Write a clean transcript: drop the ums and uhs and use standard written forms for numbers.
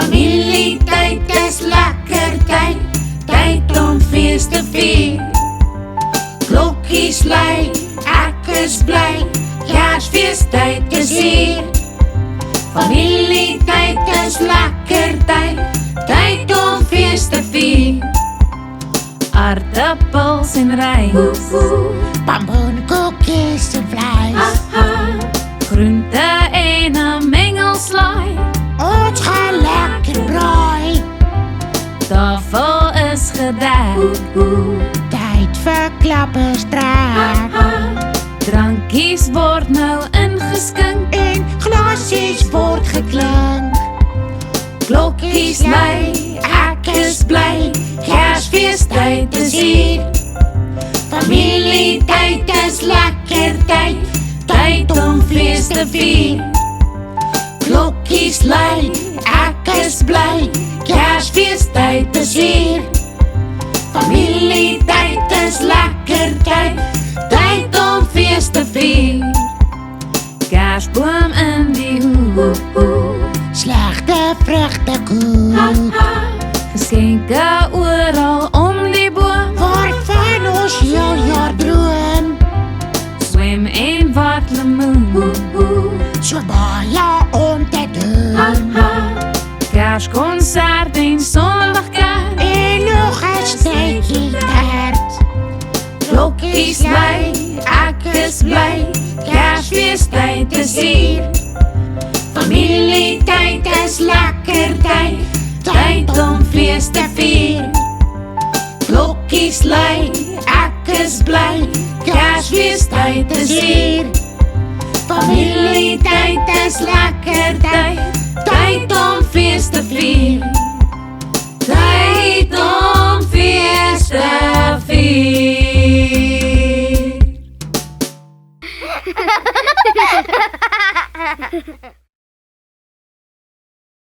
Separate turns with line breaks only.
Familietyd is lekker tyd, tyd om fees te vier. Klokkies lui, ek is bly, Kersfeestyd is hier. Familietyd is lekker tyd, tyd om fees te vier. Aardappels en rys,
Bamboenkoekies en vleis,
groente en 'n mengelslaai.
ons gaan lekker braai.
Tafel is gedek,
Tyd vir klapperstrek
drankies word nou ingeskink.
en glasies word geklink.
Klokkies lui, ek is bly, Kersfeestyd is hier. Familietyd is lekker tyd, tyd om fees te vier. Klokkies lui, ek is bly, Kersfeestyd is hier. Familietyd is lekker tyd, tyd om fees te vier. Kersboom in die hoek,
Slegte vrugtekoek
geskenke oral om die boom.
waarvan ons heel jaar droom.
Swem en wat lemoen,
So baie om te doen.
Kerskonsert en sonligkerk.
En nog 'n steekie taart.
Klokkies lui, ek is bly, Kersfeestyd is hier. Familietyd is lekker tyd, tyd om fees te vier. Klokkies lui, ek is bly, Kersfeestyd is hier. Familietyd is lekker tyd,